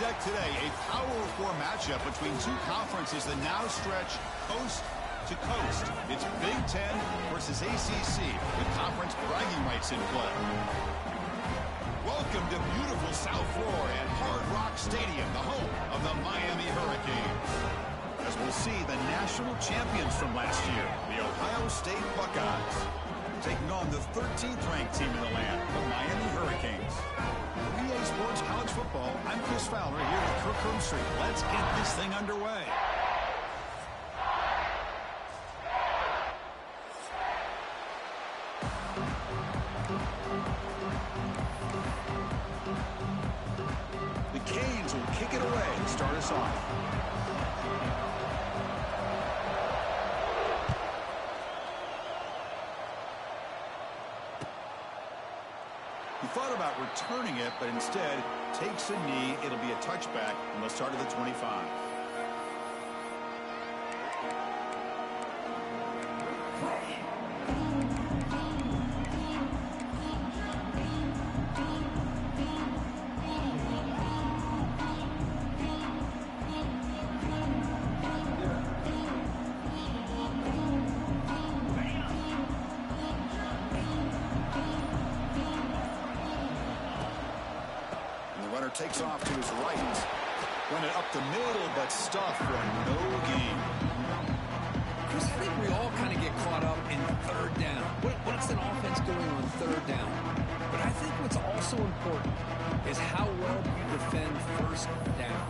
deck today, a Power 4 matchup between two conferences that now stretch coast to coast. It's Big Ten versus ACC, with conference bragging rights in play. Welcome to beautiful South Florida at Hard Rock Stadium, the home of the Miami Hurricanes. As we'll see the national champions from last year, the Ohio State Buckeyes, taking on the 13th ranked team in the land, the Miami Hurricanes. For EA Sports College Football, I'm Chris Fowler here with Kirk Hermstreet. Let's get this thing underway. The Canes will kick it away to start us off. He thought about returning it, but instead takes a knee. It'll be a touchback, and they'll start at the 25. Takes off to his right. Run it up the middle, but stuffed for no gain. Chris, I think we all kind of get caught up in third down. What's an offense doing on third down? But I think what's also important is how well you defend first down.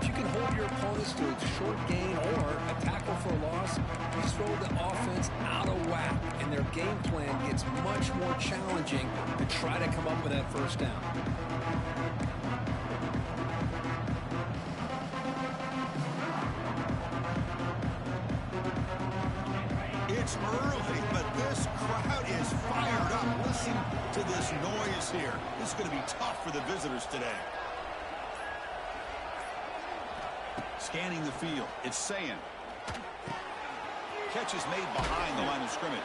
If you can hold your opponents to a short gain or a tackle for a loss, you throw the offense out of whack, and their game plan gets much more challenging to try to come up with that first down. It's early, but this crowd is fired up. Listen to this noise here. This is going to be tough for the visitors today. Scanning the field, it's Sayin. Catch is made behind the line of scrimmage.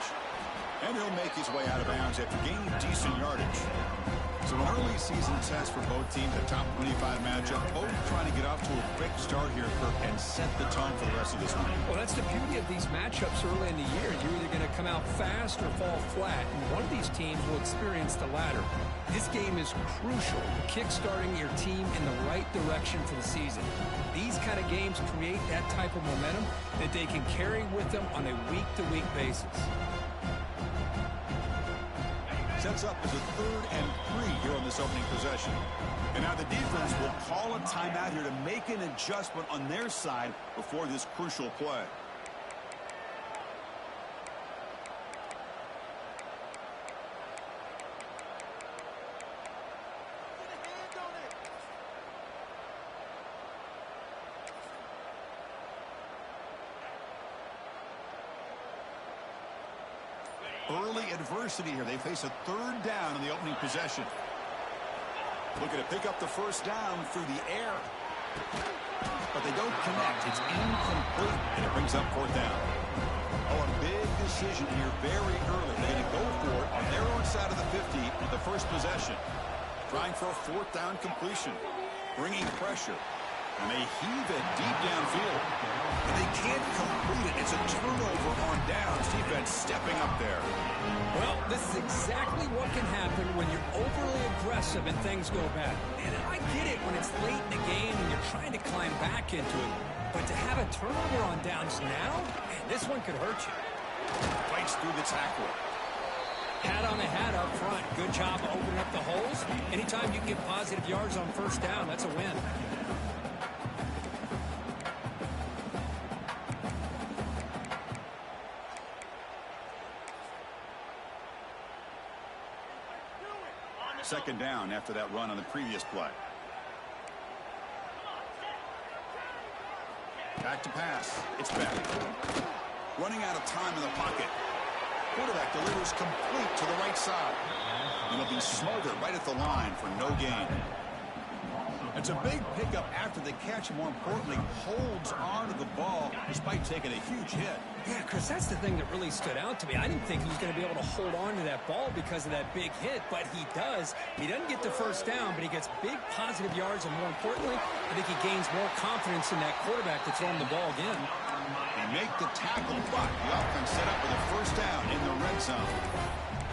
And he'll make his way out of bounds after gaining decent yardage. So an early season test for both teams, a top 25 matchup, both trying to get off to a quick start here, Kirk, and set the tone for the rest of this one. Well, that's the beauty of these matchups early in the year. You're either going to come out fast or fall flat, and one of these teams will experience the latter. This game is crucial, kick-starting your team in the right direction for the season. These kind of games create that type of momentum that they can carry with them on a week-to-week basis. Sets up as a 3rd and 3 here on this opening possession. And now the defense will call a timeout here to make an adjustment on their side before this crucial play. Early adversity here. They face a 3rd down in the opening possession. Looking to pick up the first down through the air. But they don't connect. It's incomplete, and it brings up 4th down. Oh, a big decision here very early. They're going to go for it on their own side of the 50 on the first possession. Trying for a 4th down completion. Bringing pressure. And they heave it deep downfield. And they can't complete it. It's a turnover on downs. Defense stepping up there. Well, this is exactly what can happen when you're overly aggressive and things go bad. And I get it when it's late in the game and you're trying to climb back into it. But to have a turnover on downs now, man, this one could hurt you. Fights through the tackle. Hat on the hat up front. Good job opening up the holes. Anytime you can get positive yards on first down, that's a win. Second down after that run on the previous play. Back to pass. It's back. Running out of time in the pocket. Quarterback delivers complete to the right side. And it'll be smothered right at the line for no gain. It's a big pickup after the catch, and more importantly, holds on to the ball despite taking a huge hit. Yeah, Chris, that's the thing that really stood out to me. I didn't think he was going to be able to hold on to that ball because of that big hit, but he does. He doesn't get the first down, but he gets big positive yards, and more importantly, I think he gains more confidence in that quarterback to throw him the ball again. They make the tackle, but the offense set up with a first down in the red zone.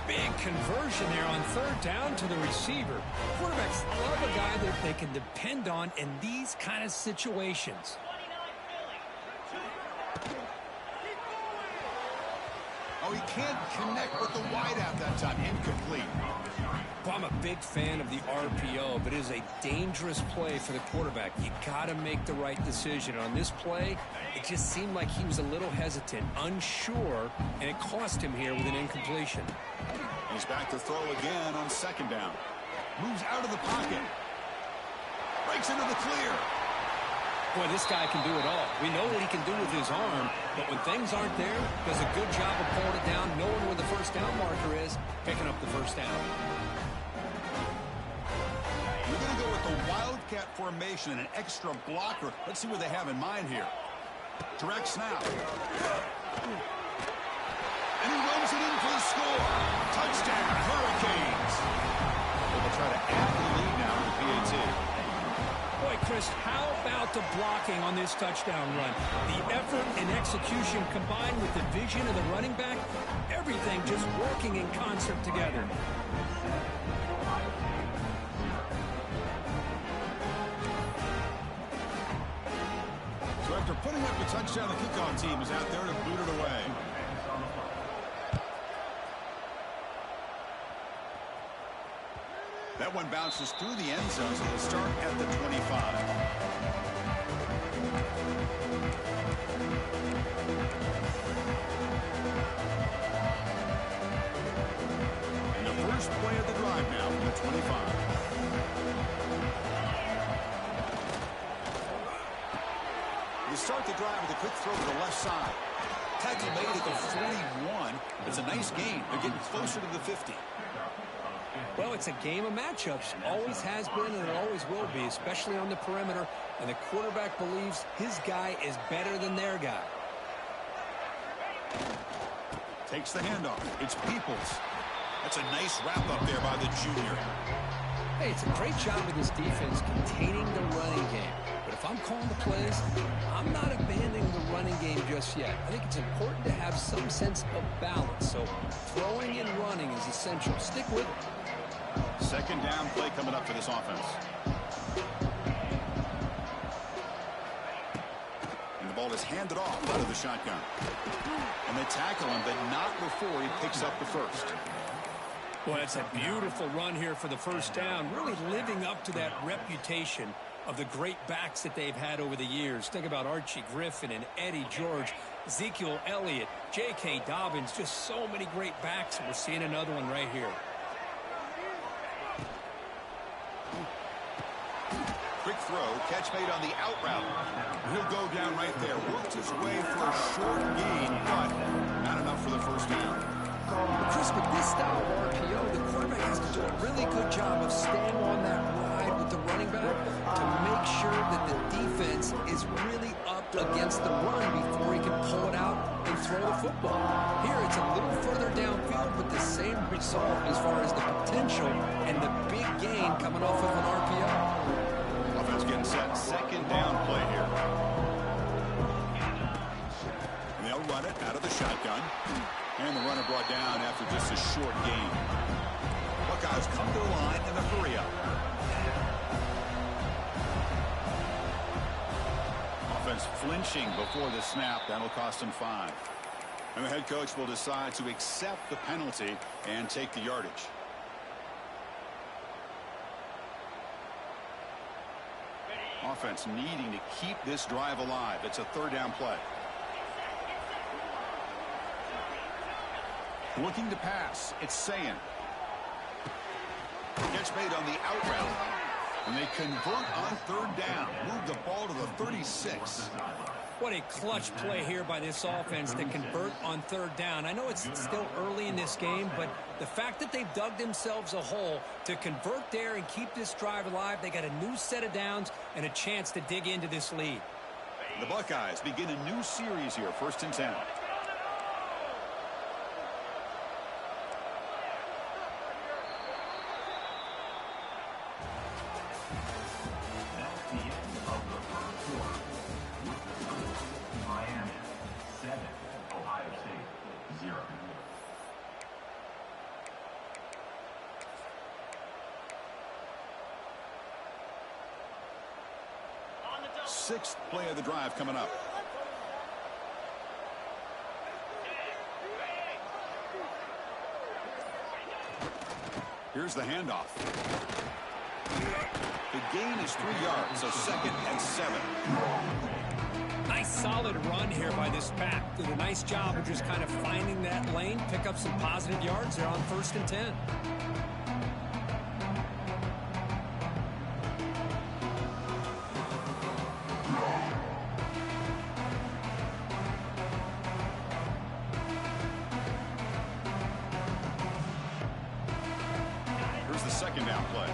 Big conversion there on third down to the receiver. Quarterbacks love a guy that they can depend on in these kind of situations. Oh, he can't connect with the wideout that time. Incomplete. Well, I'm a big fan of the RPO, but it is a dangerous play for the quarterback. You got to make the right decision. On this play, it just seemed like he was a little hesitant, unsure, and it cost him here with an incompletion. He's back to throw again on second down. Moves out of the pocket. Breaks into the clear. Boy, this guy can do it all. We know what he can do with his arm, but when things aren't there, does a good job of pulling it down, knowing where the first down marker is, picking up the first down. We're going to go with the Wildcat formation and an extra blocker. Let's see what they have in mind here. Direct snap. And he runs it in for the score. Touchdown, Hurricanes. They'll try to add the lead now with the PAT. Boy, Chris, how about the blocking on this touchdown run? The effort and execution combined with the vision of the running back, everything just working in concert together. So after putting up the touchdown, the kickoff team is out there to boot it away. That one bounces through the end zone, so they'll start at the 25. And the first play of the drive now from the 25. They start the drive with a quick throw to the left side. Tackle made at the 41. It's a nice gain. They're getting closer to the 50. Well, it's a game of matchups. Always has been and it always will be, especially on the perimeter. And the quarterback believes his guy is better than their guy. Takes the handoff. It's Peoples. That's a nice wrap up there by the junior. Hey, it's a great job with this defense containing the running game. But if I'm calling the plays, I'm not abandoning the running game just yet. I think it's important to have some sense of balance. So throwing and running is essential. Stick with it. Second down play coming up for this offense. And the ball is handed off out of the shotgun. And they tackle him, but not before he picks up the first. Well, it's a beautiful run here for the first down, really living up to that reputation of the great backs that they've had over the years. Think about Archie Griffin and Eddie George, Ezekiel Elliott, J.K. Dobbins, just so many great backs, and we're seeing another one right here. Quick throw, catch made on the out route. He'll go down right there. Worked his way for a short gain, but not enough for the first down. Chris, with this style of RPO, the quarterback has to do a really good job of staying on that ride with the running back to make sure that the defense is really up against the run before he can pull it out and throw the football. Here, it's a little further downfield, but the same result as far as the potential and the big gain coming off of an RPO. Offense getting set. Second down play here. And they'll run it out of the shotgun. And the runner brought down after just a short gain. Buckeyes come to the line in the hurry up. Offense flinching before the snap. That'll cost him 5. And the head coach will decide to accept the penalty and take the yardage. Offense needing to keep this drive alive. It's a third down play. Looking to pass. It's Sayin. Gets made on the out route. And they convert on third down. Move the ball to the 36. What a clutch play here by this offense to convert on third down. I know it's still early in this game, but the fact that they've dug themselves a hole to convert there and keep this drive alive, they got a new set of downs and a chance to dig into this lead. The Buckeyes begin a new series here, 1st and 10. Sixth play of the drive coming up. Here's the handoff. The gain is 3 yards, so 2nd and 7. Nice solid run here by this pack. Did a nice job of just kind of finding that lane, pick up some positive yards there on 1st and 10. Second down play.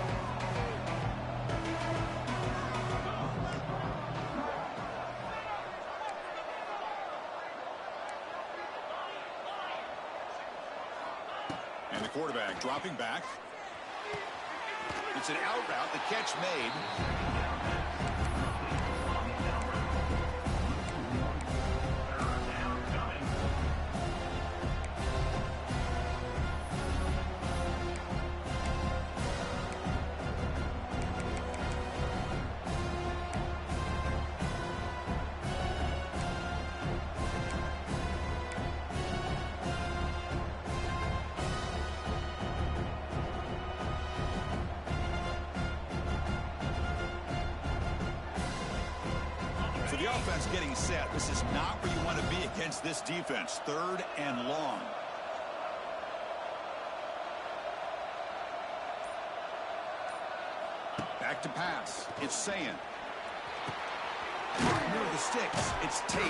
And the quarterback dropping back. It's an out route. The catch made. The offense getting set. This is not where you want to be against this defense. 3rd and long. Back to pass. It's Sayin. Near the sticks. It's Tate.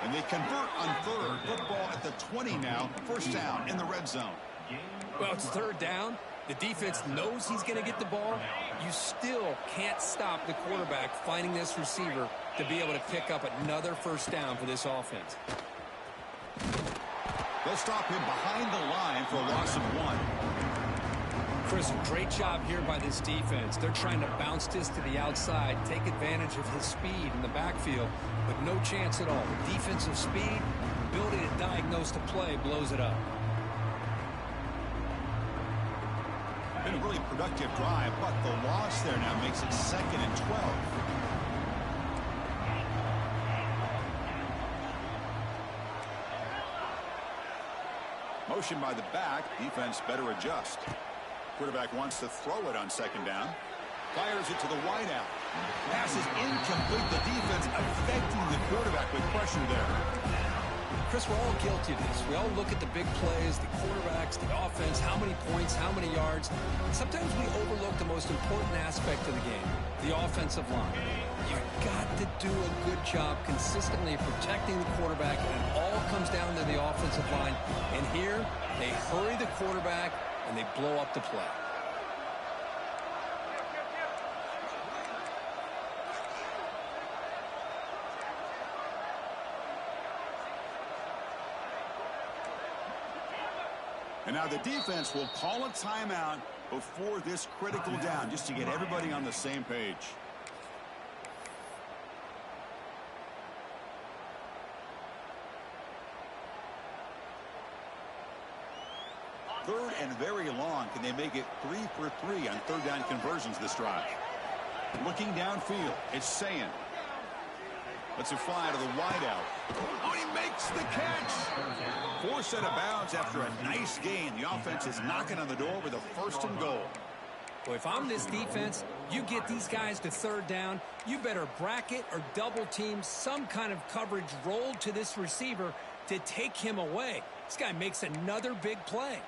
And they convert on 3rd. Football at the 20 now. 1st down in the red zone. Well, it's 3rd down. The defense knows he's going to get the ball. You still can't stop the quarterback finding this receiver to be able to pick up another 1st down for this offense. They'll stop him behind the line for a loss of 1. Chris, great job here by this defense. They're trying to bounce this to the outside, take advantage of his speed in the backfield, but no chance at all. The defensive speed, ability to diagnose the play, blows it up. Been a really productive drive, but the loss there now makes it 2nd and 12. Motion by the back. Defense better adjust. Quarterback wants to throw it on 2nd down. Fires it to the wideout. Pass is incomplete. The defense affecting the quarterback with pressure there. Chris, we're all guilty of this. We all look at the big plays, the quarterbacks, the offense, how many points, how many yards. Sometimes we overlook the most important aspect of the game, the offensive line. You've got to do a good job consistently protecting the quarterback, and it all comes down to the offensive line. And here, they hurry the quarterback, and they blow up the play. And now the defense will call a timeout before this critical down, just to get everybody on the same page. Third and very long. Can they make it 3 for 3 on 3rd down conversions this drive? Looking downfield, it's Sayin. Lets it fly to the wideout. Oh, he makes the catch. 4 out of bounds after a nice gain. The offense is knocking on the door with a 1st and goal. Well, if I'm this defense, you get these guys to 3rd down, you better bracket or double team some kind of coverage rolled to this receiver to take him away. This guy makes another big play.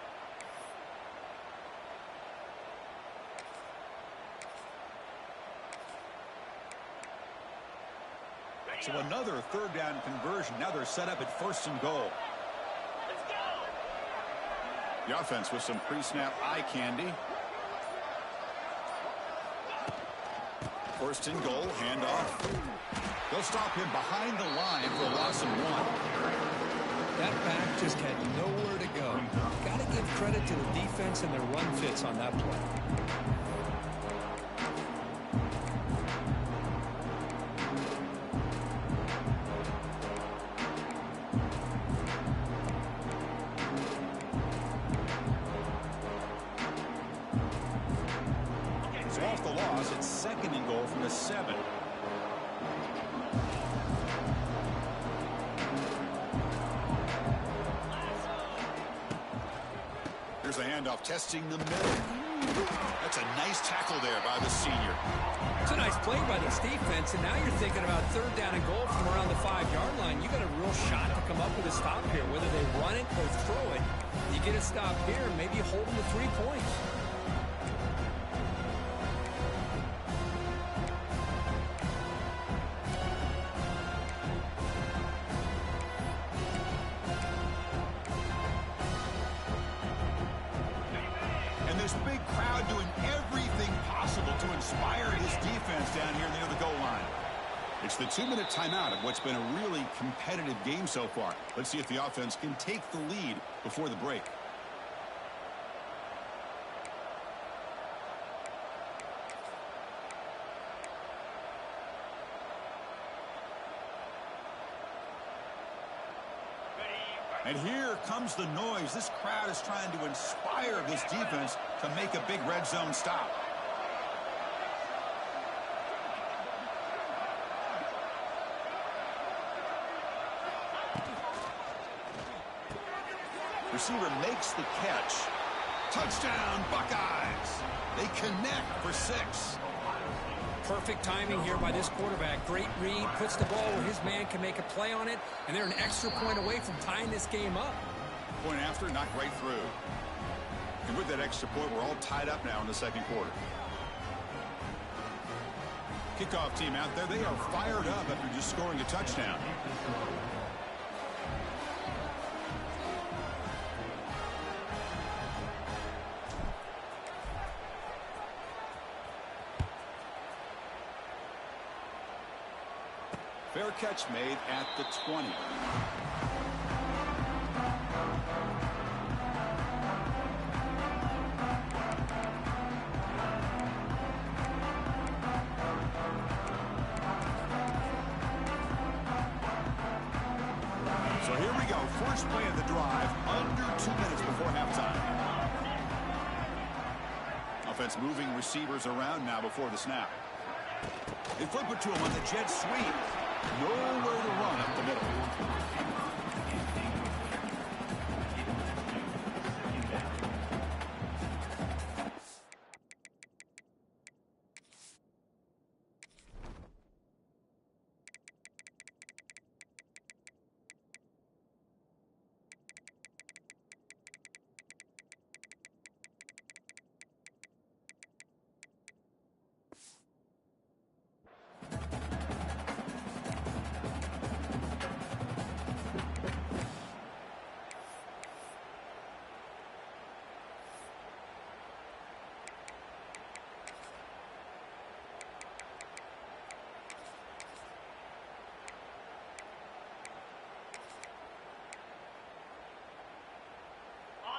So another third down conversion. Now they're set up at 1st and goal. The offense with some pre-snap eye candy. 1st and goal, handoff. They'll stop him behind the line for a loss of 1. That back just had nowhere to go. Got to give credit to the defense and their run fits on that play. So off the loss, it's 2nd and goal from the 7. Here's a handoff, testing the middle. That's a nice tackle there by the senior. It's a nice play by this defense, and now you're thinking about 3rd down and goal from around the 5-yard line. You got a real shot to come up with a stop here, whether they run it or throw it. You get a stop here, maybe hold them to 3 points. This big crowd doing everything possible to inspire his defense down here near the goal line. It's the 2-minute timeout of what's been a really competitive game so far. Let's see if the offense can take the lead before the break. And here comes the noise. This crowd is trying to inspire this defense to make a big red zone stop. Receiver makes the catch. Touchdown, Buckeyes. They connect for 6. Perfect timing here by this quarterback. Great read, puts the ball where his man can make a play on it, and they're an extra point away from tying this game up. Point after, knocked right through. And with that extra point, we're all tied up now in the 2nd quarter. Kickoff team out there, they are fired up after just scoring a touchdown. Fair catch made at the 20. So here we go. First play of the drive, under 2 minutes before halftime. Offense moving receivers around now before the snap. They flip it to him on the jet sweep. Nowhere to run up the middle.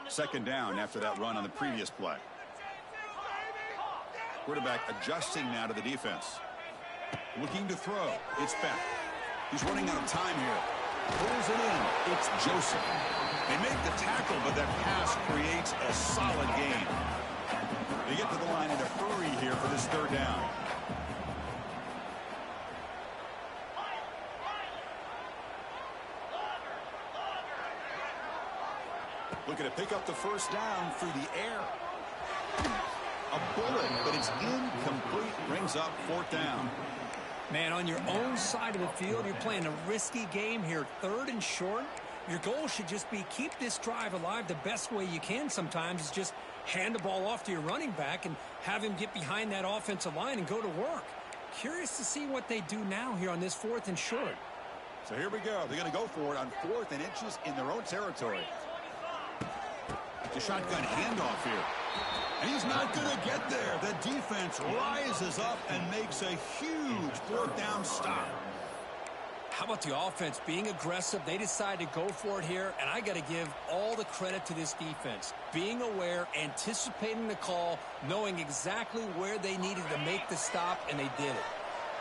Second down after that run on the previous play. Quarterback adjusting now to the defense. Looking to throw. It's Beck. He's running out of time here. Pulls it in. It's Joseph. They make the tackle, but that pass creates a solid gain. They get to the line in a hurry here for this 3rd down. Looking to pick up the 1st down through the air. A bullet, but it's incomplete. Brings up 4th down. Man, on your own side of the field, you're playing a risky game here. 3rd and short. Your goal should just be keep this drive alive the best way you can sometimes is just hand the ball off to your running back and have him get behind that offensive line and go to work. Curious to see what they do now here on this 4th and short. So here we go. They're going to go for it on 4th and inches in their own territory. It's a shotgun handoff here. And he's not going to get there. The defense rises up and makes a huge 4th down stop. How about the offense being aggressive? They decide to go for it here, and I got to give all the credit to this defense. Being aware, anticipating the call, knowing exactly where they needed to make the stop, and they did it.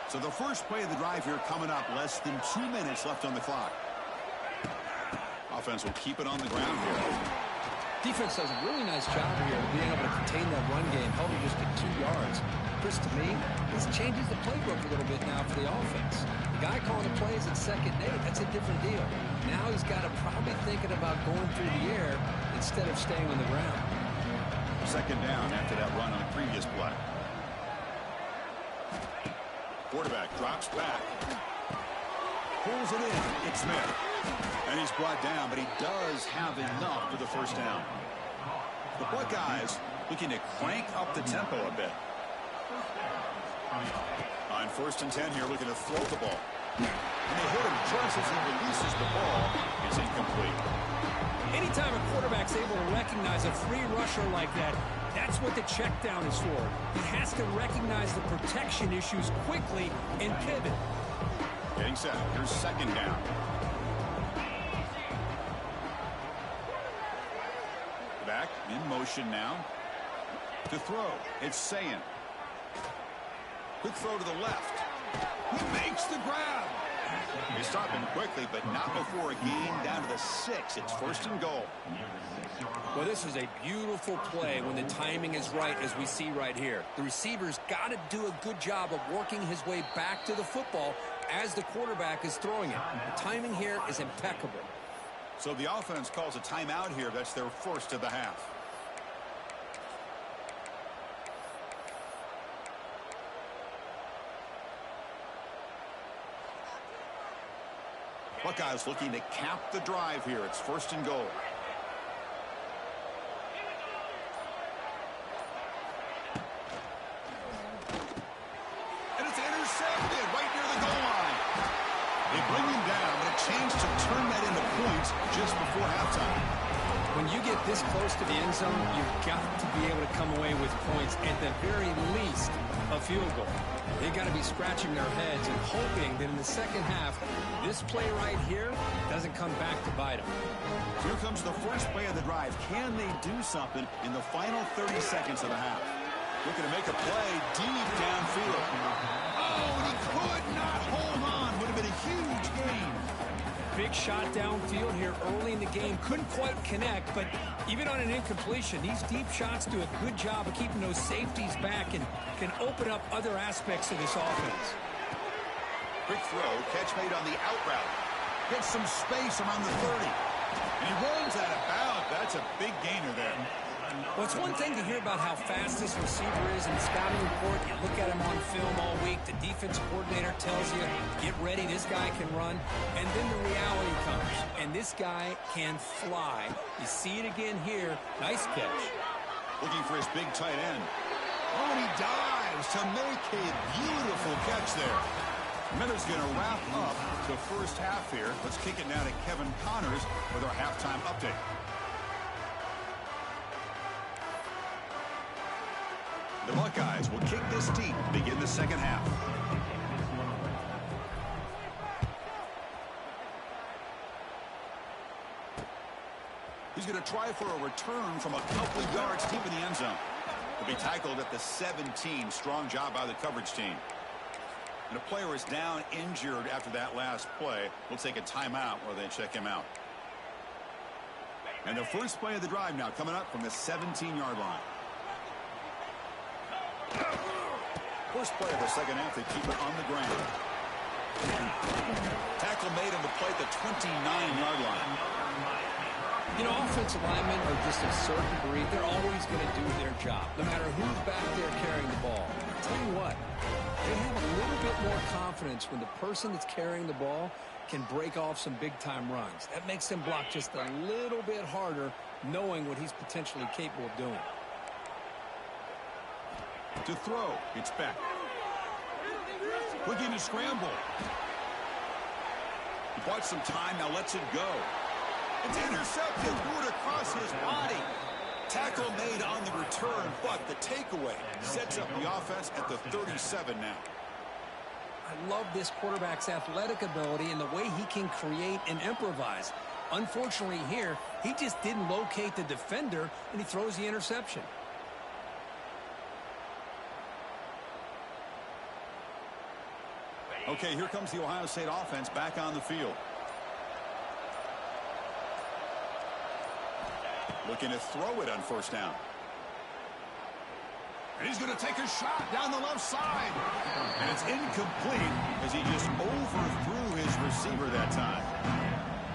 So the first play of the drive here coming up, less than 2 minutes left on the clock. Offense will keep it on the ground here. Defense does a really nice job here of being able to contain that run game, held it just at 2 yards. Chris, to me, this changes the playbook a little bit now for the offense. The guy calling the plays at second day, that's a different deal. Now he's got to probably thinking about going through the air instead of staying on the ground. Second down after that run on the previous play. Quarterback drops back. Pulls it in. It's Smith. And he's brought down, but he does have enough for the first down. The Buckeyes looking to crank up the tempo a bit. On 1st and 10 here, looking to throw the ball. And they hit him just as he releases the ball. It's incomplete. Anytime a quarterback's able to recognize a free rusher like that, that's what the check down is for. He has to recognize the protection issues quickly and pivot. Getting set. Here's second down. Back in motion now. To throw. It's Sayin. Quick throw to the left. He makes the grab. They stop him quickly, but not before a gain down to the 6. It's 1st and goal. Well, this is a beautiful play when the timing is right, as we see right here. The receiver's got to do a good job of working his way back to the football as the quarterback is throwing it. The timing here is impeccable. So the offense calls a timeout here. That's their first of the half. Buckeyes looking to cap the drive here. It's 1st and goal. And it's intercepted right near the goal line. They bring him down, but a chance to turn that into points just before halftime. When you get this close to the end zone, you've got to be able to come away with points, at the very least a field goal. They've got to be scratching their heads and hoping that in the second half, this play right here doesn't come back to bite them. Here comes the first play of the drive. Can they do something in the final 30 seconds of the half? Looking to make a play deep downfield. Oh, and he could not hold on. Would have been a huge gain. Big shot downfield here early in the game. Couldn't quite connect, but even on an incompletion, these deep shots do a good job of keeping those safeties back and can open up other aspects of this offense. Quick throw, catch made on the out route. Gets some space around the 30. And he runs out of bounds. That's a big gainer there. Well, it's one thing to hear about how fast this receiver is in the scouting report. You look at him on film all week. The defense coordinator tells you, get ready, this guy can run. And then the reality comes, and this guy can fly. You see it again here. Nice catch. Looking for his big tight end. Oh, and he dives to make a beautiful catch there. Miller's going to wrap up the first half here. Let's kick it now to Kevin Connors with our halftime update. The Buckeyes will kick this deep, begin the second half. He's going to try for a return from a couple of yards deep in the end zone. He'll be tackled at the 17. Strong job by the coverage team. And a player is down injured after that last play. We'll take a timeout while they check him out. And the first play of the drive now coming up from the 17-yard line. First play of the second half, they keep it on the ground. Tackle made on the play at the 29-yard line. You know, offensive linemen are just a certain breed. They're always going to do their job, no matter who's back there carrying the ball. I'll tell you what, they have a little bit more confidence when the person that's carrying the ball can break off some big-time runs. That makes them block just a little bit harder, knowing what he's potentially capable of doing. To throw, it's back. Looking to scramble. He bought some time, now lets it go. It's intercepted, threw it across his body. Tackle made on the return, but the takeaway sets up the offense at the 37 now. I love this quarterback's athletic ability and the way he can create and improvise. Unfortunately here, he just didn't locate the defender, and he throws the interception. Okay, here comes the Ohio State offense back on the field. Looking to throw it on first down. And he's going to take a shot down the left side. And it's incomplete as he just overthrew his receiver that time.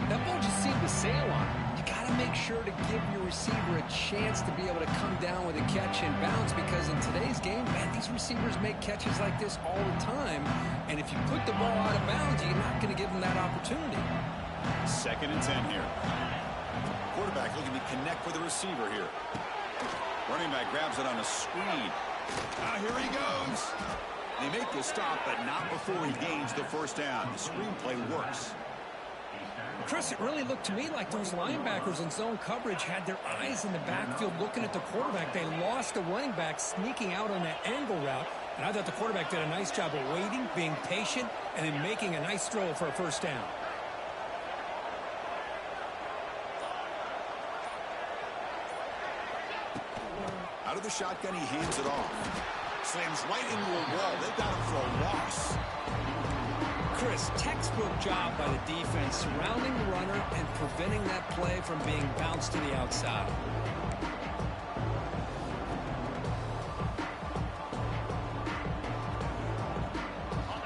That ball just seemed to sail on him. You got to make sure to give your receiver a chance to be able to come down with a catch and bounce, because in today's game, man, these receivers make catches like this all the time. And if you put the ball out of bounds, you're not going to give them that opportunity. 2nd and 10 here. Quarterback looking to connect with the receiver here. Running back grabs it on a screen. Now here he goes. They make the stop, but not before he gains the first down. The screenplay works. Chris, it really looked to me like those linebackers in zone coverage had their eyes in the backfield looking at the quarterback. They lost the running back sneaking out on that angle route, and I thought the quarterback did a nice job of waiting, being patient, and then making a nice throw for a first down. Out of the shotgun, he hands it off. Slams right into a wall. They got him for a loss. Chris, textbook job by the defense surrounding the runner and preventing that play from being bounced to the outside.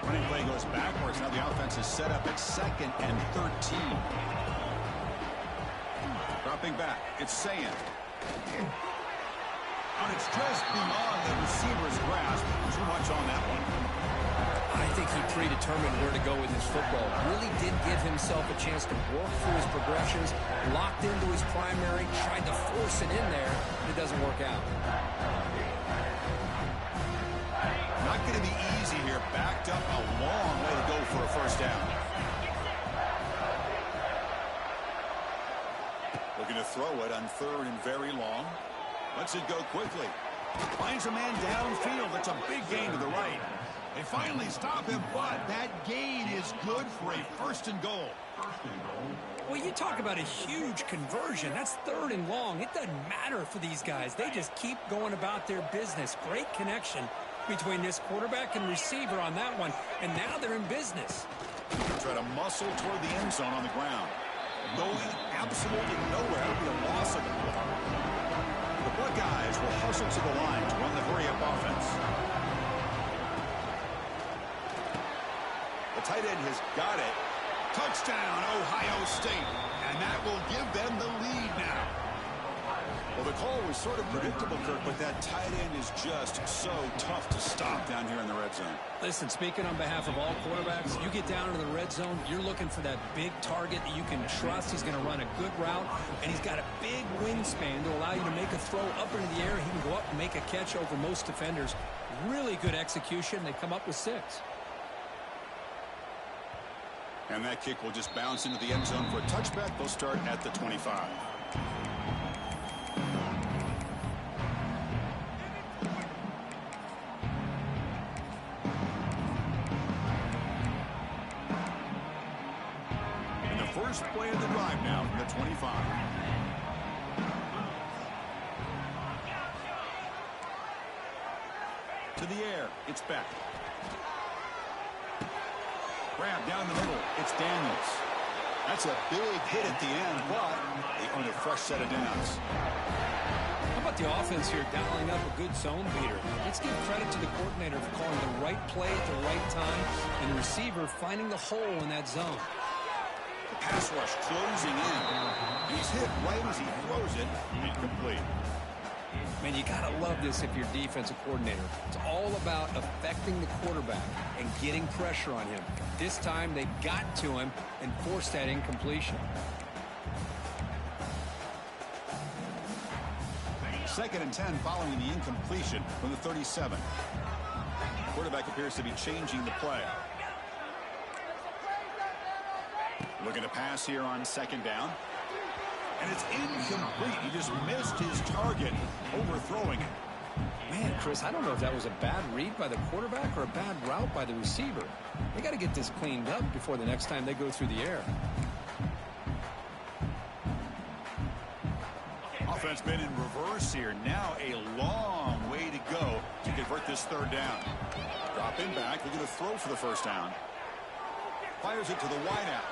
Running play goes backwards. Now the offense is set up at 2nd and 13. Dropping back. It's Sand. And it's just beyond the receiver's grasp. Too much on that one. I think he predetermined where to go with his football. Really did give himself a chance to work through his progressions, locked into his primary, tried to force it in there, but it doesn't work out. Not going to be easy here. Backed up a long way to go for a first down. Looking to throw it on 3rd and very long. Lets it go quickly. Finds a man downfield. That's a big gain to the right. They finally stop him, but that gain is good for a 1st and goal. Well, you talk about a huge conversion. That's 3rd and long. It doesn't matter for these guys. They just keep going about their business. Great connection between this quarterback and receiver on that one, and now they're in business. Try to muscle toward the end zone on the ground. Going absolutely nowhere. It'll be a loss of the play. The Buckeyes will hustle to the line to run the hurry-up offense. The tight end has got it. Touchdown, Ohio State. And that will give them the lead now. Well, the call was sort of predictable, Kirk, but that tight end is just so tough to stop down here in the red zone. Listen, speaking on behalf of all quarterbacks, you get down into the red zone, you're looking for that big target that you can trust. He's going to run a good route, and he's got a big wingspan to allow you to make a throw up into the air. He can go up and make a catch over most defenders. Really good execution. They come up with 6. And that kick will just bounce into the end zone for a touchback. They'll start at the 25. And the first play of the drive now from the 25. To the air, it's Beck. Grab down the middle. It's Daniels. That's a big hit at the end, but they earn a fresh set of downs. How about the offense here dialing up a good zone beater? Let's give credit to the coordinator for calling the right play at the right time and the receiver finding the hole in that zone. The pass rush closing in. He's hit right as he throws it. Incomplete. Man, you got to love this if you're defensive coordinator. It's all about affecting the quarterback and getting pressure on him. This time they got to him and forced that incompletion. 2nd and 10 following the incompletion from the 37. Quarterback appears to be changing the play. Looking to pass here on second down. And it's incomplete. He just missed his target, overthrowing it. Man, Chris, I don't know if that was a bad read by the quarterback or a bad route by the receiver. They got to get this cleaned up before the next time they go through the air. Offense been in reverse here. Now a long way to go to convert this third down. Dropping back, looking to throw for the first down. Fires it to the wideout.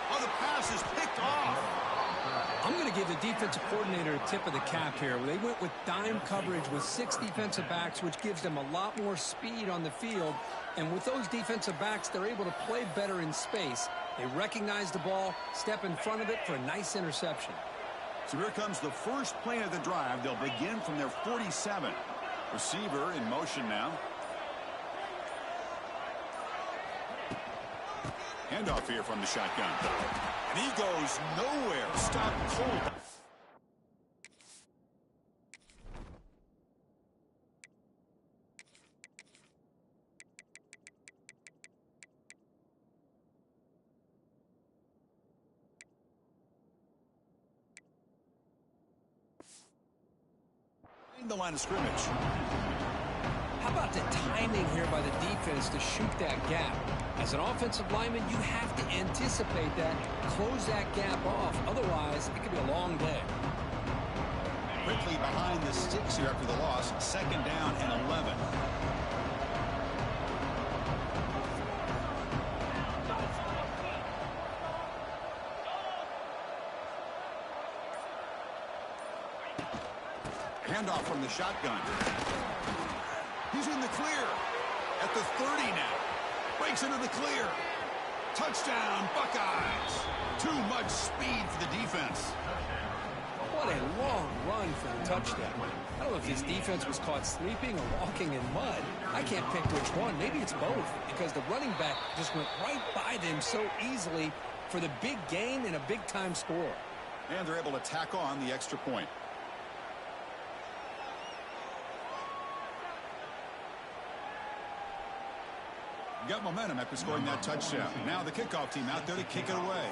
Oh, the pass is picked off. I'm going to give the defensive coordinator a tip of the cap here. They went with dime coverage with 6 defensive backs, which gives them a lot more speed on the field. And with those defensive backs, they're able to play better in space. They recognize the ball, step in front of it for a nice interception. So here comes the first play of the drive. They'll begin from their 47. Receiver in motion now. Handoff here from the shotgun. And he goes nowhere. Stop cold. In the line of scrimmage. How about the timing here by the defense to shoot that gap? As an offensive lineman, you have to anticipate that, close that gap off. Otherwise, it could be a long day. Quickly behind the sticks here after the loss. Second down and 11. Handoff from the shotgun. He's in the clear at the 30 now. Breaks into the clear. Touchdown, Buckeyes. Too much speed for the defense. What a long run for the touchdown. I don't know if this defense was caught sleeping or walking in mud. I can't pick which one. Maybe it's both, because the running back just went right by them so easily for the big gain and a big-time score. And they're able to tack on the extra point. Got momentum after scoring that touchdown. Now the kickoff team out there to kick it away.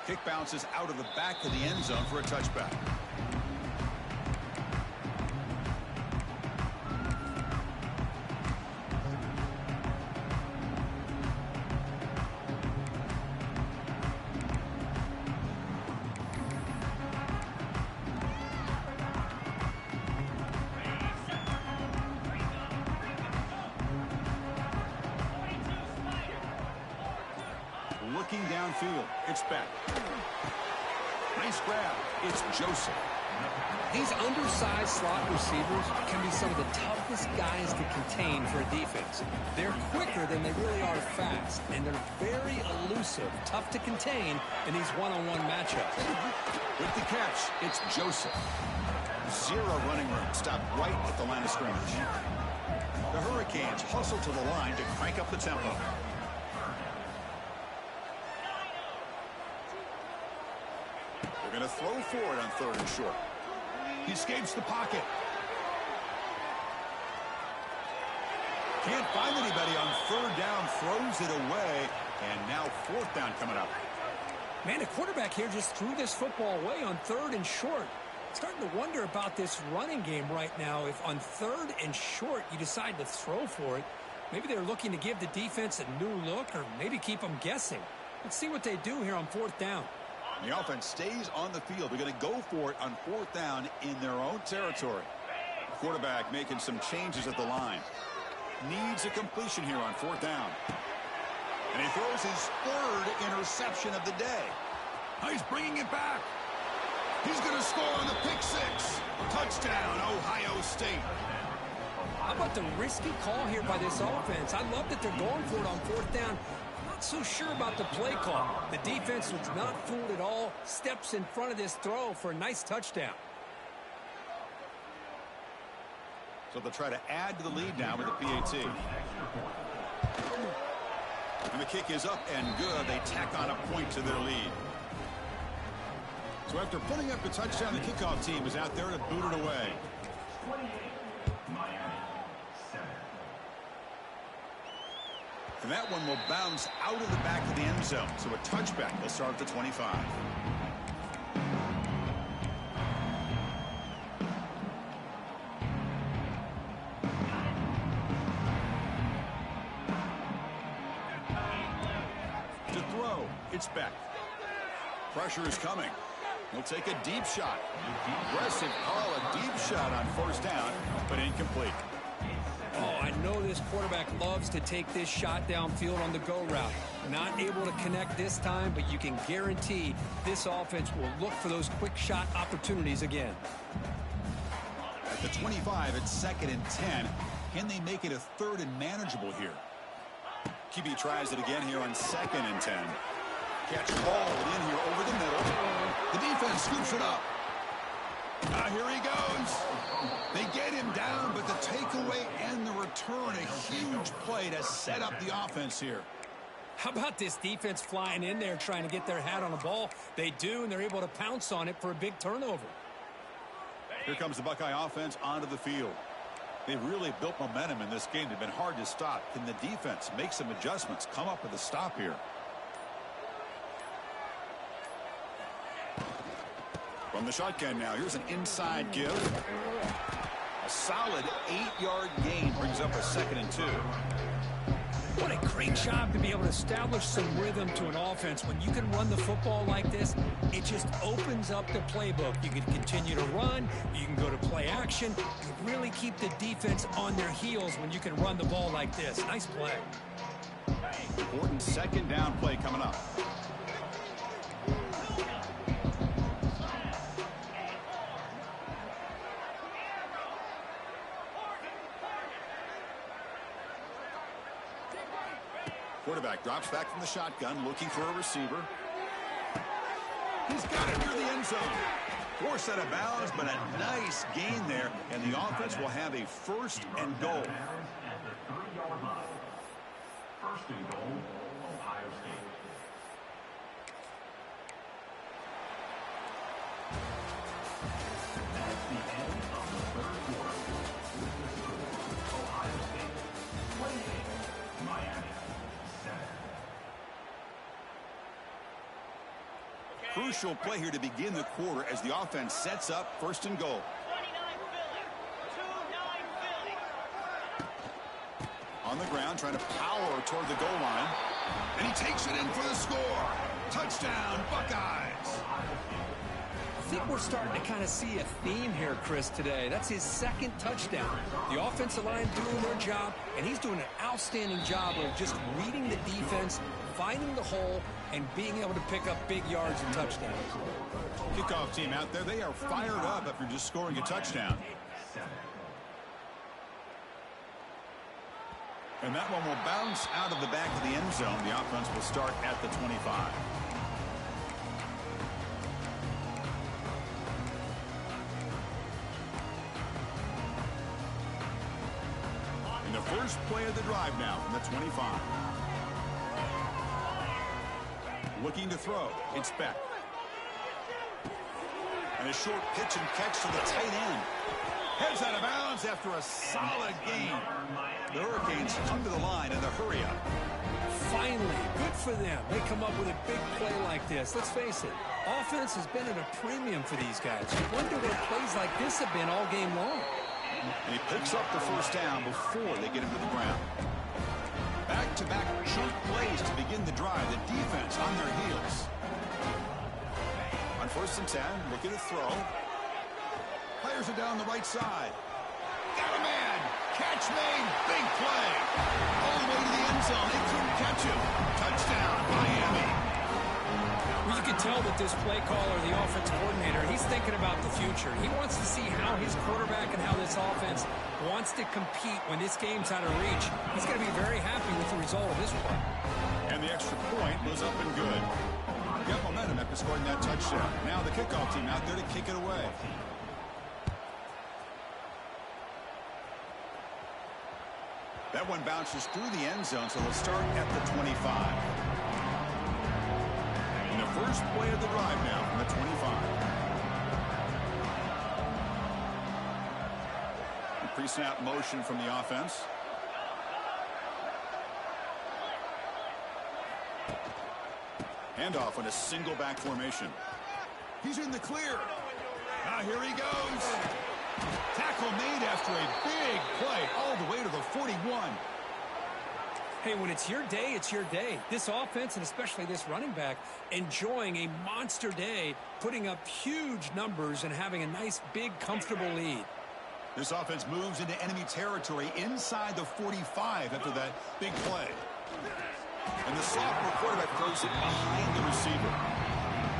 Kick bounces out of the back of the end zone for a touchback. Looking downfield, it's Beck. Nice grab. It's Joseph. These undersized slot receivers can be some of the toughest guys to contain for a defense. They're quicker than they really are fast, and they're very elusive, tough to contain in these one-on-one matchups. With the catch, it's Joseph. Zero running room. Stopped right at the line of scrimmage. The Hurricanes hustle to the line to crank up the tempo. They're going to throw forward on third and short. He escapes the pocket. Can't find anybody on third down. Throws it away. And now fourth down coming up. Man, the quarterback here just threw this football away on third and short. Starting to wonder about this running game right now. If on third and short you decide to throw for it, maybe they're looking to give the defense a new look or maybe keep them guessing. Let's see what they do here on fourth down. The offense stays on the field. They're going to go for it on fourth down in their own territory. Quarterback making some changes at the line. Needs a completion here on fourth down. And he throws his third interception of the day. Now he's bringing it back. He's going to score on the pick six. Touchdown, Ohio State. How about the risky call here by this offense? I love that they're going for it on fourth down. Not so sure about the play call. The defense was not fooled at all. Steps in front of this throw for a nice touchdown. So they'll try to add to the lead now with the PAT. And the kick is up and good. They tack on a point to their lead. So after putting up the touchdown, the kickoff team is out there to boot it away. And that one will bounce out of the back of the end zone. So a touchback will start at the 25. To throw, it's Beck. Pressure is coming. He'll take a deep shot. Aggressive call, a deep shot on first down, but incomplete. Oh, I know this quarterback loves to take this shot downfield on the go route. Not able to connect this time, but you can guarantee this offense will look for those quick shot opportunities again. At the 25, it's 2nd and 10. Can they make it a 3rd and manageable here? QB tries it again here on 2nd and 10. Catch ball in here over the middle. The defense scoops it up. Here he goes. They get him down, but the takeaway and the return, a huge play to set up the offense here. How about this defense flying in there trying to get their hat on the ball? They do, and they're able to pounce on it for a big turnover. Here comes the Buckeye offense onto the field. They've really built momentum in this game. They've been hard to stop. Can the defense make some adjustments, come up with a stop here? From the shotgun now, here's an inside give. A solid 8-yard gain brings up a 2nd and 2. What a great job to be able to establish some rhythm to an offense. When you can run the football like this, it just opens up the playbook. You can continue to run. You can go to play action. You really keep the defense on their heels when you can run the ball like this. Nice play. Important 2nd down play coming up. Quarterback drops back from the shotgun, looking for a receiver. He's got it near the end zone. Forced out of bounds, but a nice gain there, and the offense will have a 1st and goal. At the 3-yard line. 1st and goal, Ohio State. That's the end of the 3rd quarter. Ohio State 28, Miami 7. Crucial play here to begin the quarter as the offense sets up 1st and goal. 29 Philly. On the ground, trying to power toward the goal line. And he takes it in for the score. Touchdown, Buckeyes. I think we're starting to kind of see a theme here, Chris, today. That's his 2nd touchdown. The offensive line doing their job, and he's doing an outstanding job of just reading the defense, finding the hole, and being able to pick up big yards and touchdowns. Kickoff team out there, they are fired up after just scoring a touchdown. And that one will bounce out of the back of the end zone. The offense will start at the 25. And the first play of the drive now from the 25. Looking to throw. It's Beck. And a short pitch and catch to the tight end. Heads out of bounds after a solid gain. The Hurricanes come to the line in the hurry up. Finally, good for them. They come up with a big play like this. Let's face it, offense has been at a premium for these guys. You wonder where plays like this have been all game long. And he picks up the 1st down before they get him to the ground. Back-to-back chunk plays to begin the drive. The defense on their heels. On 1st and 10, looking to throw. Players are down the right side. Got a man. Catch made. Big play. All the way to the end zone. They couldn't catch him. Touchdown, Miami. Well, you can tell that this play caller, the offensive coordinator, he's thinking about the future. He wants to see how his quarterback and how this offense wants to compete when this game's out of reach. He's going to be very happy with the result of this play. And the extra point was up and good. Got momentum after scoring that touchdown. Now the kickoff team out there to kick it away. That one bounces through the end zone, so they'll start at the 25. And the first play of the drive now from the 25. Pre-snap motion from the offense. Handoff on a single back formation. He's in the clear. Now here he goes. Tackle made after a big play all the way to the 41. Hey, when it's your day, it's your day. This offense, and especially this running back, enjoying a monster day, putting up huge numbers and having a nice, big, comfortable lead. This offense moves into enemy territory inside the 45 after that big play. And the sophomore quarterback throws it behind the receiver.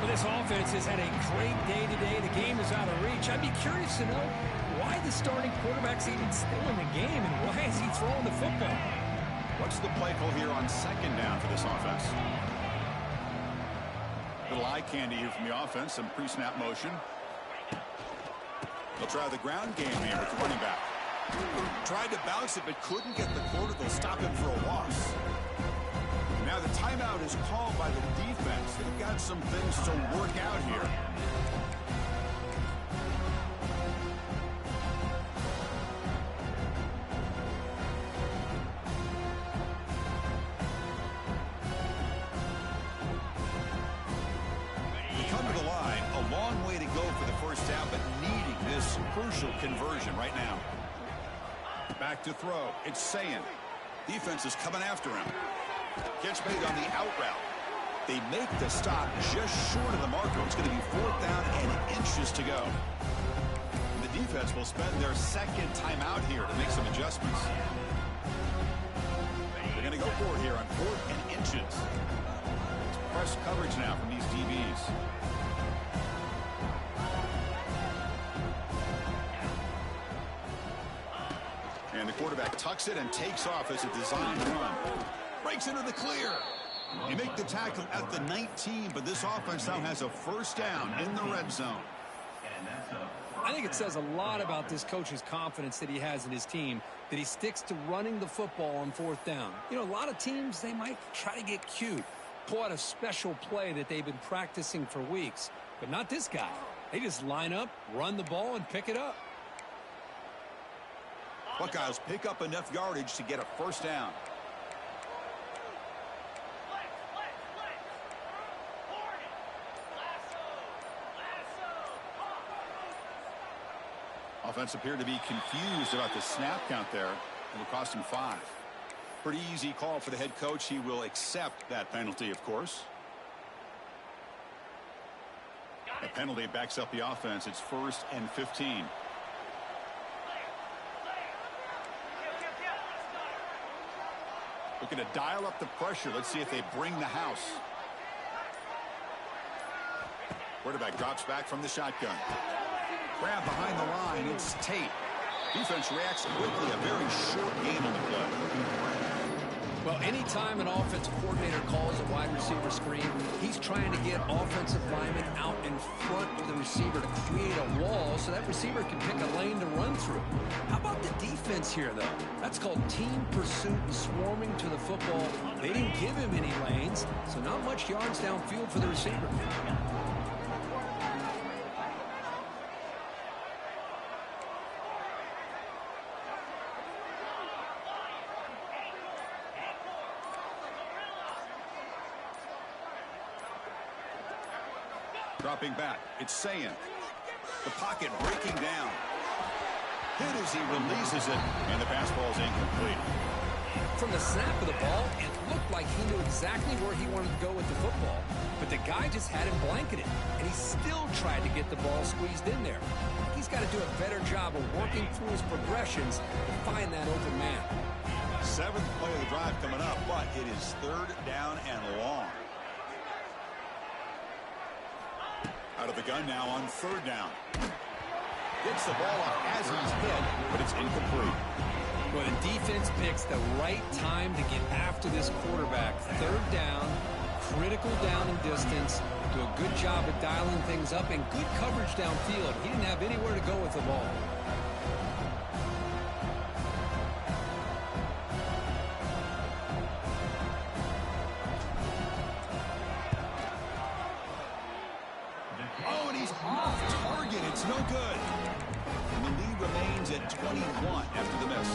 Well, this offense has had a great day today. The game is out of reach. I'd be curious to know why the starting quarterback's even still in the game and why is he throwing the football? What's the play call here on second down for this offense? Little eye candy here from the offense. Some pre-snap motion. They'll try the ground game here with the running back. Tried to bounce it, but couldn't get the quarter. They'll stop him for a loss. Now the timeout is called by the defense. They've got some things to work out here. They come to the line, a long way to go for the first down, but needing this crucial conversion right now. Back to throw. It's Sayin. Defense is coming after him. Catch made on the out route. They make the stop just short of the marker. It's going to be 4th down and inches to go. And the defense will spend their second timeout here to make some adjustments. They're going to go for it here on 4th and inches. It's press coverage now from these DBs. And the quarterback tucks it and takes off as a design run. Breaks into the clear. You make the tackle at the 19, but this offense now has a first down in the red zone. I think it says a lot about this coach's confidence that he has in his team, that he sticks to running the football on 4th down. You know, a lot of teams, they might try to get cute, pull out a special play that they've been practicing for weeks, but not this guy. They just line up, run the ball, and pick it up. Buckeyes pick up enough yardage to get a first down. Offense appeared to be confused about the snap count there. It will cost him 5. Pretty easy call for the head coach. He will accept that penalty, of course. The penalty backs up the offense. It's 1st and 15. Looking to dial up the pressure. Let's see if they bring the house. Quarterback drops back from the shotgun. Grab behind the line. It's Tate. Defense reacts quickly. A very short game on the play. Well, anytime an offensive coordinator calls a wide receiver screen, he's trying to get offensive linemen out in front of the receiver to create a wall so that receiver can pick a lane to run through. How about the defense here, though? That's called team pursuit and swarming to the football. They didn't give him any lanes, so not much yards downfield for the receiver. Dropping back. It's Sayin. The pocket breaking down. Hit as he releases it, and the pass ball is incomplete. From the snap of the ball, it looked like he knew exactly where he wanted to go with the football. But the guy just had him blanketed, and he still tried to get the ball squeezed in there. He's got to do a better job of working through his progressions to find that open man. 7th play of the drive coming up, but it is 3rd down and long. Out of the gun now on 3rd down. Gets the ball off as he's hit, but it's incomplete. Well, the defense picks the right time to get after this quarterback. 3rd down, critical down and distance. Do a good job of dialing things up and good coverage downfield. He didn't have anywhere to go with the ball. no good. And the lead remains at 21 after the miss.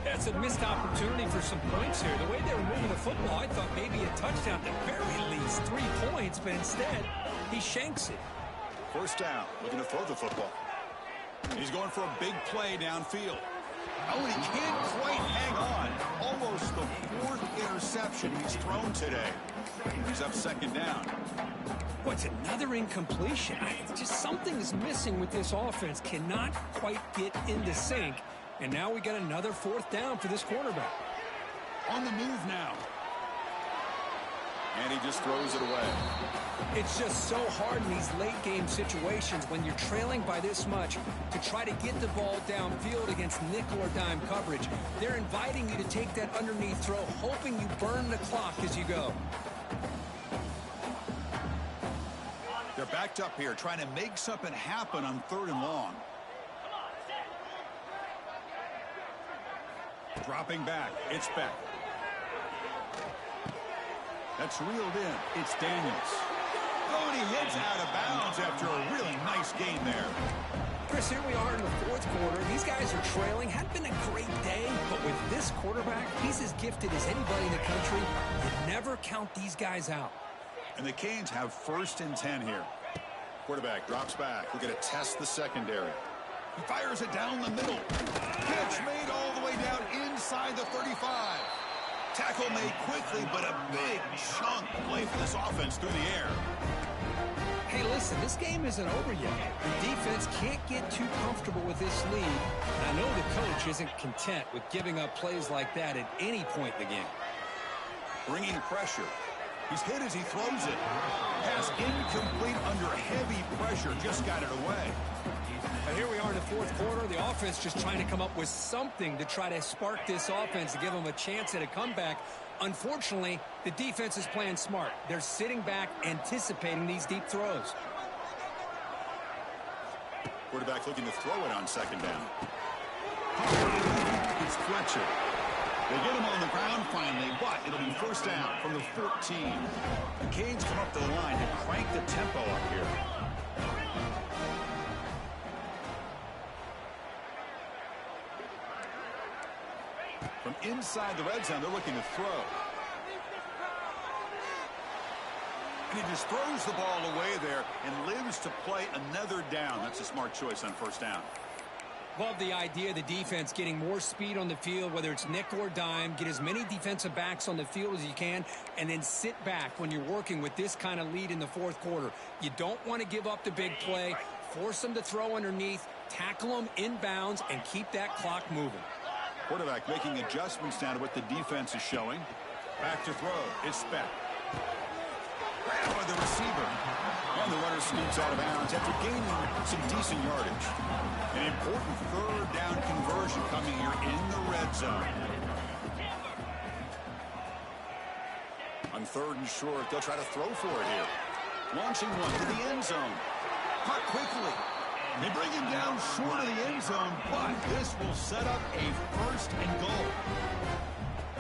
That's a missed opportunity for some points here. The way they were moving the football, I thought maybe a touchdown, at the very least 3 points, but instead, he shanks it. First down, looking to throw the football. He's going for a big play downfield. Oh, and he can't quite hang on. Almost the 4th interception he's thrown today. He's up second down. What's another incompletion? Just something's missing with this offense. Cannot quite get into sync. And now we got another 4th down for this quarterback. On the move now. And he just throws it away. It's just so hard in these late game situations when you're trailing by this much to try to get the ball downfield against nickel or dime coverage. They're inviting you to take that underneath throw, hoping you burn the clock as you go. They're backed up here, trying to make something happen on 3rd and long. Dropping back, it's Beck. That's reeled in. It's Daniels. Oh, and he heads out of bounds after a really nice game there. Chris, here we are in the 4th quarter. These guys are trailing. Hadn't been a great day, but with this quarterback, he's as gifted as anybody in the country. You never count these guys out. And the Canes have 1st and 10 here. Quarterback drops back. We're going to test the secondary. He fires it down the middle. Pitch made all the way down inside the 35. Tackle made quickly, but a big chunk play for this offense through the air. Hey, listen, this game isn't over yet. The defense can't get too comfortable with this lead. And I know the coach isn't content with giving up plays like that at any point in the game. Bringing pressure. He's hit as he throws it. Pass incomplete under heavy pressure. Just got it away. And here we are in the 4th quarter. The offense just trying to come up with something to try to spark this offense to give them a chance at a comeback. Unfortunately, the defense is playing smart. They're sitting back, anticipating these deep throws. Quarterback looking to throw it on 2nd down. It's Fletcher. They get him on the ground finally, but it'll be 1st down from the 14. The Canes come up to the line to crank the tempo up here. From inside the red zone, they're looking to throw. And he just throws the ball away there and lives to play another down. That's a smart choice on 1st down. Love the idea of the defense getting more speed on the field, whether it's nickel or dime, get as many defensive backs on the field as you can, and then sit back when you're working with this kind of lead in the 4th quarter. You don't want to give up the big play, force them to throw underneath, tackle them inbounds, and keep that clock moving. Quarterback making adjustments now to what the defense is showing. Back to throw. It's Beck. Grab by the receiver. And the runner scoots out of bounds after gaining some decent yardage. An important 3rd down conversion coming here in the red zone. On 3rd and short, they'll try to throw for it here. Launching one to the end zone. Caught quickly. They bring him down short of the end zone, but this will set up a 1st and goal.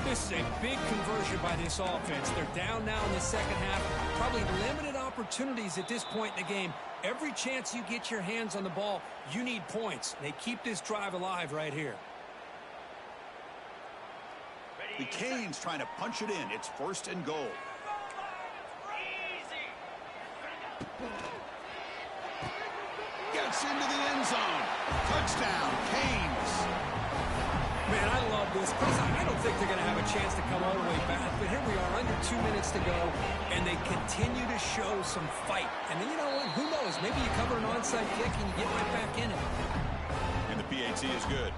This is a big conversion by this offense. They're down now in the 2nd half. Probably limited opportunities at this point in the game. Every chance you get your hands on the ball, you need points. They keep this drive alive right here. The Canes trying to punch it in. It's 1st and goal. Gets into the end zone. Touchdown, Canes. Man, I love this. Chris, I don't think they're going to have a chance to come all the way back, but here we are, under 2 minutes to go, and they continue to show some fight. And then, you know, who knows? Maybe you cover an onside kick and you get right back in it. And the PAT is good.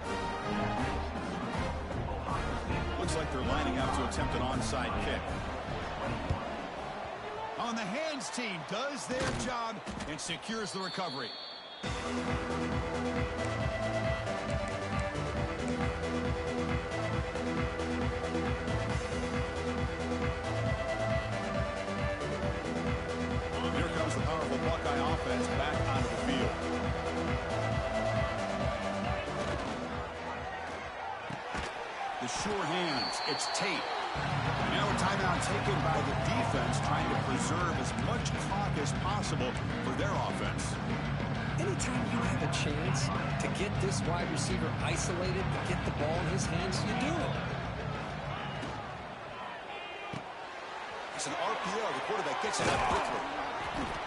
Looks like they're lining up to attempt an onside kick. On the hands team does their job and secures the recovery. Here comes the powerful Buckeye offense back onto the field. The sure hands, it's Tate. Now a timeout taken by the defense, trying to preserve as much clock as possible for their offense. Anytime you have a chance to get this wide receiver isolated and get the ball in his hands, you do it. It's an RPO. The quarterback gets it out quickly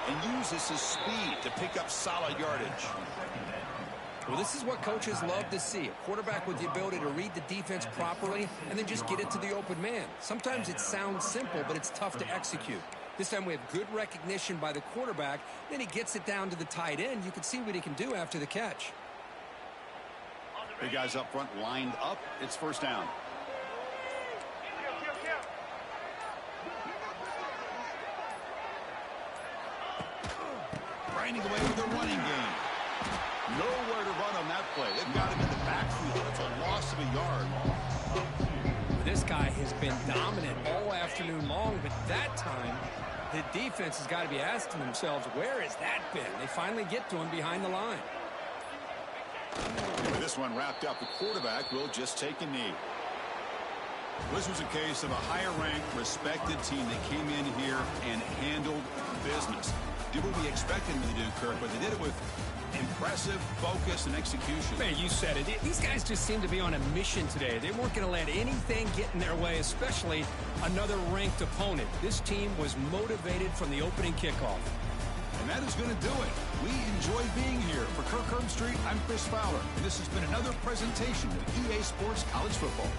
and uses his speed to pick up solid yardage. Well, this is what coaches love to see. A quarterback with the ability to read the defense properly and then just get it to the open man. Sometimes it sounds simple, but it's tough to execute. This time we have good recognition by the quarterback. Then he gets it down to the tight end. You can see what he can do after the catch. The guys up front lined up. It's first down. Grinding away with the running game. Nowhere to run on that play. They've got him in the backfield. It's a loss of a yard. This guy has been dominant all afternoon long, but that time the defense has got to be asking themselves, where has that been? They finally get to him behind the line. With this one wrapped up, the quarterback will just take a knee. This was a case of a higher-ranked, respected team that came in here and handled business. Did what we expected them to do, Kirk, but they did it with impressive focus and execution. Man, you said it. These guys just seem to be on a mission today. They weren't going to let anything get in their way, especially another ranked opponent. This team was motivated from the opening kickoff. And that is going to do it. We enjoy being here. For Kirk Herbstreit, I'm Chris Fowler. And this has been another presentation of EA Sports College Football.